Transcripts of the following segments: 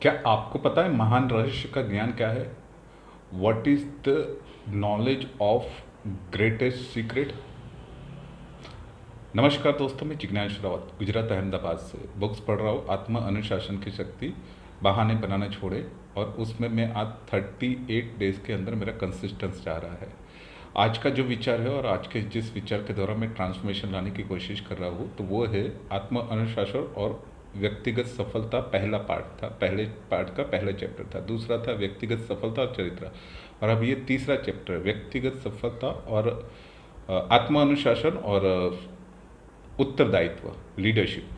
क्या आपको पता है महान रहस्य का ज्ञान क्या है? What is the knowledge of greatest secret? नमस्कार दोस्तों, मैं जिज्ञास रावत गुजरात अहमदाबाद से बुक्स पढ़ रहा हूँ। आत्म अनुशासन की शक्ति, बहाने बनाना छोड़े। और उसमें मैं आज 38 डेज के अंदर मेरा कंसिस्टेंस जा रहा है। आज का जो विचार है और आज के जिस विचार के द्वारा मैं ट्रांसफॉर्मेशन लाने की कोशिश कर रहा हूँ, तो वो है आत्म अनुशासन और व्यक्तिगत सफलता। पहला पार्ट था, पहले पार्ट का पहला चैप्टर था। दूसरा था व्यक्तिगत सफलता और चरित्र। और अब ये तीसरा चैप्टर है, व्यक्तिगत सफलता और आत्म अनुशासन और उत्तरदायित्व, लीडरशिप।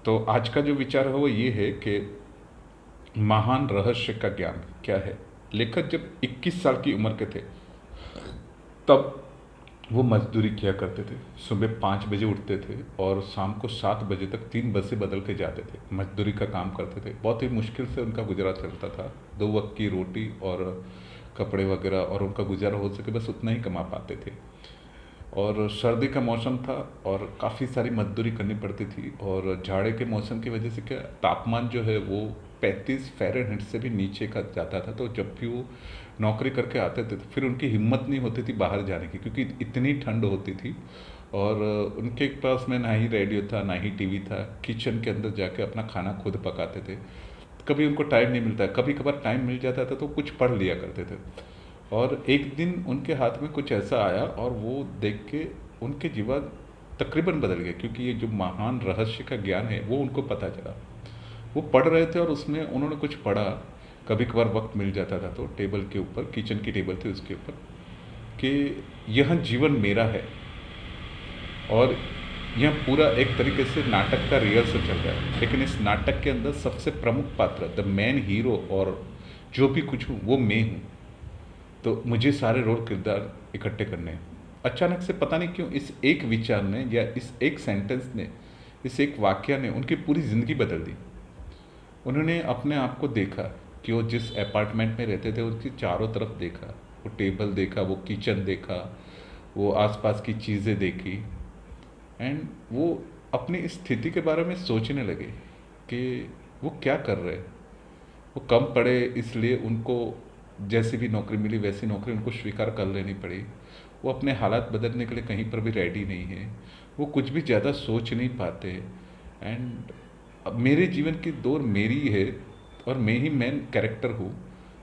तो आज का जो विचार है वो ये है कि महान रहस्य का ज्ञान क्या है। लेखक जब 21 साल की उम्र के थे तब वो मजदूरी किया करते थे। सुबह 5 बजे उठते थे और शाम को 7 बजे तक 3 बसें बदल के जाते थे, मजदूरी का काम करते थे। बहुत ही मुश्किल से उनका गुजारा चलता था। 2 वक्त की रोटी और कपड़े वगैरह, और उनका गुजारा हो सके बस उतना ही कमा पाते थे। और सर्दी का मौसम था और काफ़ी सारी मजदूरी करनी पड़ती थी। और जाड़े के मौसम की वजह से क्या तापमान जो है वो 35 फ़ारेनहाइट से भी नीचे का जाता था। तो जब भी वो नौकरी करके आते थे तो फिर उनकी हिम्मत नहीं होती थी बाहर जाने की, क्योंकि इतनी ठंड होती थी। और उनके पास में ना ही रेडियो था, ना ही टीवी था। किचन के अंदर जाके अपना खाना खुद पकाते थे। कभी उनको टाइम नहीं मिलता, कभी कभार टाइम मिल जाता था तो कुछ पढ़ लिया करते थे। और एक दिन उनके हाथ में कुछ ऐसा आया और वो देख के उनके जीवन तकरीबन बदल गए, क्योंकि ये जो महान रहस्य का ज्ञान है वो उनको पता चला। वो पढ़ रहे थे और उसमें उन्होंने कुछ पढ़ा। कभी कभार वक्त मिल जाता था तो टेबल के ऊपर, किचन की टेबल थी उसके ऊपर, कि यह जीवन मेरा है और यह पूरा एक तरीके से नाटक का रिहर्सल चल रहा है। लेकिन इस नाटक के अंदर सबसे प्रमुख पात्र, द मेन हीरो, और जो भी कुछ हूँ वो मैं हूँ। तो मुझे सारे रोल किरदार इकट्ठे करने हैं। अचानक से पता नहीं क्यों इस एक विचार ने या इस एक सेंटेंस ने, इस एक वाक्य ने उनकी पूरी ज़िंदगी बदल दी। उन्होंने अपने आप को देखा कि वो जिस अपार्टमेंट में रहते थे उसकी चारों तरफ देखा, वो टेबल देखा, वो किचन देखा, वो आसपास की चीज़ें देखी। एंड वो अपनी स्थिति के बारे में सोचने लगे कि वो क्या कर रहे हैं। वो कम पढ़े इसलिए उनको जैसी भी नौकरी मिली वैसी नौकरी उनको स्वीकार कर लेनी पड़ी। वो अपने हालात बदलने के लिए कहीं पर भी रेडी नहीं है। वो कुछ भी ज़्यादा सोच नहीं पाते। एंड अब मेरे जीवन की दौर मेरी है और मैं ही मेन कैरेक्टर हूँ।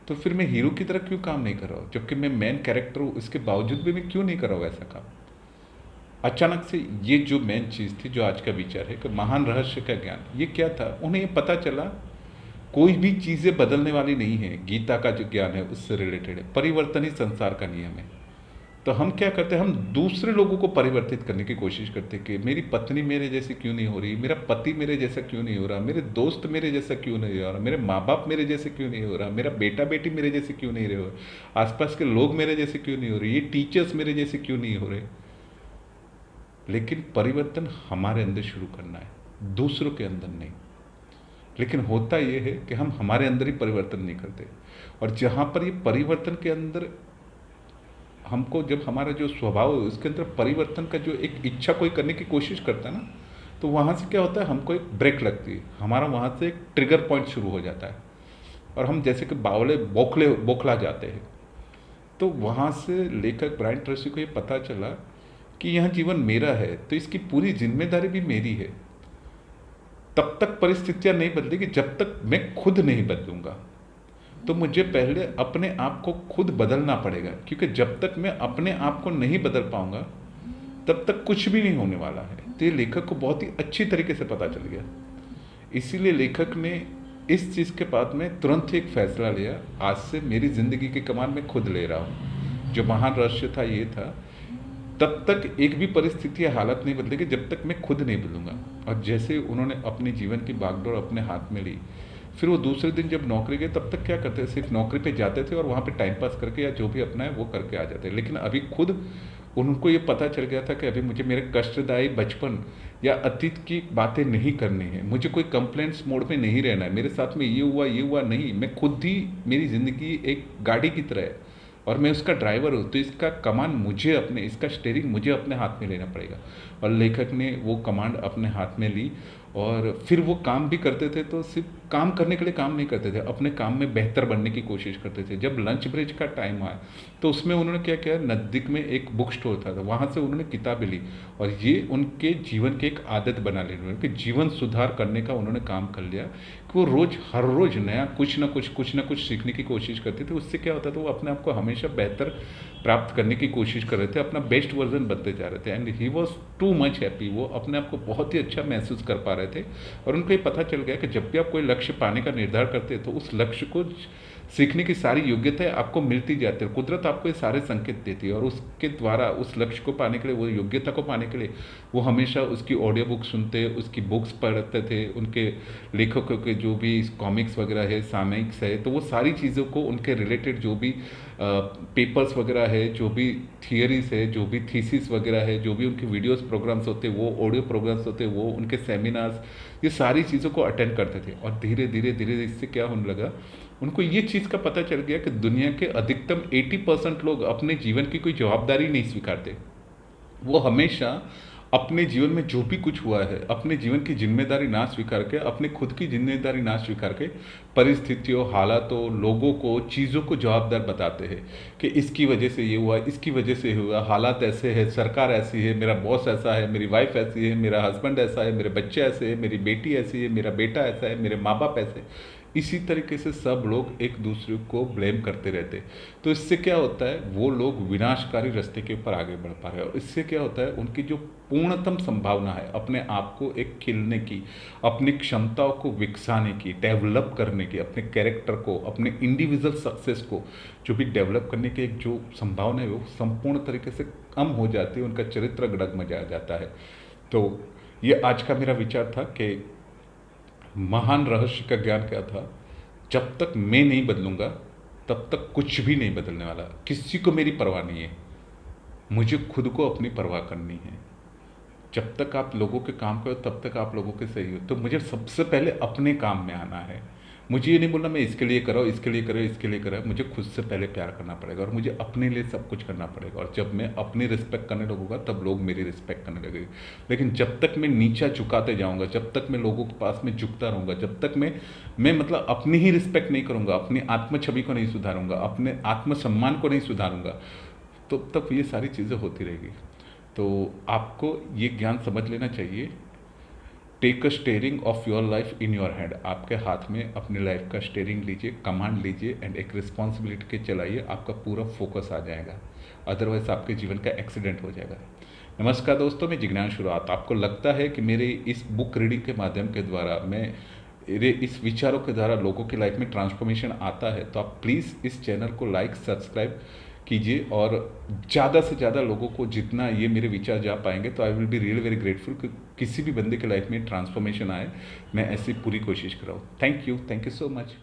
तो फिर मैं हीरो की तरह क्यों काम नहीं कर रहा हूँ? जबकि मैं मेन कैरेक्टर हूँ, इसके बावजूद भी मैं क्यों नहीं कर रहा हूँ ऐसा काम? अचानक से ये जो मेन चीज़ थी, जो आज का विचार है कि महान रहस्य का ज्ञान, ये क्या था? उन्हें ये पता चला कोई भी चीज़ें बदलने वाली नहीं है। गीता का जो ज्ञान है उससे रिलेटेड है। परिवर्तन ही संसार का नियम है। तो हम क्या करते हैं, हम दूसरे लोगों को परिवर्तित करने की कोशिश करते हैं कि मेरी पत्नी मेरे जैसी क्यों नहीं हो रही, मेरा पति मेरे जैसा क्यों नहीं हो रहा, मेरे दोस्त मेरे जैसा क्यों नहीं हो रहा, मेरे माँ बाप मेरे जैसे क्यों नहीं हो रहा, मेरा बेटा बेटी मेरे जैसे क्यों नहीं रहे हो, आसपास के लोग मेरे जैसे क्यों नहीं हो रहे, ये टीचर्स मेरे जैसे क्यों नहीं हो रहे। लेकिन परिवर्तन हमारे अंदर शुरू करना है, दूसरों के अंदर नहीं। लेकिन होता ये है कि हम हमारे अंदर ही परिवर्तन नहीं करते। और जहाँ पर ये परिवर्तन के अंदर हमको, जब हमारा जो स्वभाव है उसके अंदर परिवर्तन का जो एक इच्छा कोई करने की कोशिश करता है ना, तो वहाँ से क्या होता है, हमको एक ब्रेक लगती है। हमारा वहाँ से एक ट्रिगर पॉइंट शुरू हो जाता है और हम जैसे कि बावले बौखला जाते हैं। तो वहाँ से लेखक ब्रायन ट्रेसी को ये पता चला कि यह जीवन मेरा है, तो इसकी पूरी जिम्मेदारी भी मेरी है। तब तक परिस्थितियां नहीं बदलेगी जब तक मैं खुद नहीं बदलूंगा। तो मुझे पहले अपने आप को खुद बदलना पड़ेगा, क्योंकि जब तक मैं अपने आप को नहीं बदल पाऊंगा तब तक कुछ भी नहीं होने वाला है। तो ये लेखक को बहुत ही अच्छी तरीके से पता चल गया। इसीलिए लेखक ने इस चीज़ के बाद में तुरंत ही एक फैसला लिया, आज से मेरी ज़िंदगी की कमान मैं खुद ले रहा हूँ। जो महान रहस्य था ये था, तब तक एक भी परिस्थिति या हालत नहीं बदलेगी जब तक मैं खुद नहीं बदलूंगा। और जैसे उन्होंने अपने जीवन की बागडोर अपने हाथ में ली, फिर वो दूसरे दिन जब नौकरी गए तब तक क्या करते थे, सिर्फ नौकरी पे जाते थे और वहाँ पे टाइम पास करके या जो भी अपना है वो करके आ जाते। लेकिन अभी खुद उनको ये पता चल गया था कि अभी मुझे मेरे कष्टदायी बचपन या अतीत की बातें नहीं करनी है। मुझे कोई कंप्लेंट्स मोड में नहीं रहना है, मेरे साथ में ये हुआ नहीं। मैं खुद ही, मेरी ज़िंदगी एक गाड़ी की तरह है और मैं उसका ड्राइवर हूँ। तो इसका कमान मुझे इसका स्टीयरिंग मुझे अपने हाथ में लेना पड़ेगा। और लेखक ने वो कमांड अपने हाथ में ली और फिर वो काम भी करते थे तो सिर्फ काम करने के लिए काम नहीं करते थे, अपने काम में बेहतर बनने की कोशिश करते थे। जब लंच ब्रेक का टाइम आया तो उसमें उन्होंने क्या किया, नज़दीक में एक बुक स्टोर था, वहाँ से उन्होंने किताबें ली और ये उनके जीवन की एक आदत बना ली, उनके जीवन सुधार करने का उन्होंने काम कर लिया कि वो रोज़ हर रोज़ नया कुछ ना कुछ सीखने की कोशिश करते थे। उससे क्या होता था, वो अपने आप को हमेशा बेहतर प्राप्त करने की कोशिश कर रहे थे, अपना बेस्ट वर्जन बनते जा रहे थे। And he was too much happy, वो अपने आप को बहुत ही अच्छा महसूस कर पा रहे थे। और उनको ये पता चल गया कि जब भी आप कोई लक्ष्य पाने का निर्धार करते हैं तो उस लक्ष्य को सीखने की सारी योग्यताएं आपको मिलती जाती है। कुदरत आपको ये सारे संकेत देती है और उसके द्वारा उस लक्ष्य को पाने के लिए, वो योग्यता को पाने के लिए वो हमेशा उसकी ऑडियो बुक सुनते, उसकी बुक्स पढ़ते थे, उनके लेखकों के जो भी कॉमिक्स वगैरह है, सामयिक्स है, तो वो सारी चीज़ों को, उनके रिलेटेड जो भी पेपर्स वगैरह है, जो भी थियरीज है, जो भी थीसिस वगैरह है, जो भी उनके वीडियोस प्रोग्राम्स होते, वो ऑडियो प्रोग्राम्स होते, वो उनके सेमिनार्स, ये सारी चीज़ों को अटेंड करते थे। और धीरे धीरे धीरे इससे क्या होने लगा, उनको ये चीज़ का पता चल गया कि दुनिया के अधिकतम 80% लोग अपने जीवन की कोई जवाबदारी नहीं स्वीकारते। वो हमेशा अपने जीवन में जो भी कुछ हुआ है, अपने जीवन की जिम्मेदारी ना स्वीकार के, अपने खुद की जिम्मेदारी ना स्वीकार के, परिस्थितियों, हालातों, लोगों को, चीज़ों को जवाबदार बताते हैं कि इसकी वजह से ये हुआ, इसकी वजह से हुआ, हालात ऐसे है, सरकार ऐसी है, मेरा बॉस ऐसा है, मेरी वाइफ ऐसी है, मेरा हस्बैंड ऐसा है, मेरे बच्चे ऐसे हैं, मेरी बेटी ऐसी है, मेरा बेटा ऐसा है, मेरे माँ बाप ऐसे हैं। इसी तरीके से सब लोग एक दूसरे को ब्लेम करते रहते। तो इससे क्या होता है, वो लोग विनाशकारी रास्ते के ऊपर आगे बढ़ पा रहे हैं। और इससे क्या होता है, उनकी जो पूर्णतम संभावना है अपने आप को एक खिलने की, अपनी क्षमताओं को विकसाने की, डेवलप करने की, अपने कैरेक्टर को, अपने इंडिविजुअल सक्सेस को जो भी डेवलप करने की एक जो संभावना है, वो संपूर्ण तरीके से कम हो जाती है, उनका चरित्र डगमगा जाता है। तो ये आज का मेरा विचार था कि महान रहस्य का ज्ञान क्या था, जब तक मैं नहीं बदलूंगा तब तक कुछ भी नहीं बदलने वाला। किसी को मेरी परवाह नहीं है, मुझे खुद को अपनी परवाह करनी है। जब तक आप लोगों के काम करो तब तक आप लोगों के सही हो। तो मुझे सबसे पहले अपने काम में आना है। मुझे ये नहीं बोलना मैं इसके लिए करो, इसके लिए करो, इसके लिए करो। मुझे खुद से पहले प्यार करना पड़ेगा और मुझे अपने लिए सब कुछ करना पड़ेगा। और जब मैं अपनी रिस्पेक्ट करने लगूंगा तब लोग मेरी रिस्पेक्ट करने लगेंगे। लेकिन जब तक मैं नीचा झुकाते जाऊंगा, जब तक मैं लोगों के पास में झुकता रहूंगा, जब तक मैं मतलब अपनी ही रिस्पेक्ट नहीं करूंगा, अपनी आत्म छवि को नहीं सुधारूंगा, अपने आत्मसम्मान को नहीं सुधारूंगा, तो तब ये सारी चीज़ें होती रहेगी। तो आपको ये ज्ञान समझ लेना चाहिए। Take a steering of your life in your hand. आपके हाथ में अपनी लाइफ का स्टेयरिंग लीजिए, कमांड लीजिए एंड एक रिस्पॉन्सिबिलिटी के चलाइए। आपका पूरा फोकस आ जाएगा, अदरवाइज आपके जीवन का एक्सीडेंट हो जाएगा। नमस्कार दोस्तों, मैं जिज्ञान शुरुआत। आपको लगता है कि मेरे इस बुक रीडिंग के माध्यम के द्वारा, मेरे इस विचारों के द्वारा लोगों की लाइफ में ट्रांसफॉर्मेशन आता है, तो आप प्लीज़ इस चैनल को लाइक, सब्सक्राइब कीजिए और ज़्यादा से ज़्यादा लोगों को जितना ये मेरे विचार जा पाएंगे तो I will be really very grateful कि किसी भी बंदे के लाइफ में ट्रांसफॉर्मेशन आए। मैं ऐसी पूरी कोशिश कर रहा हूँ। Thank you so much.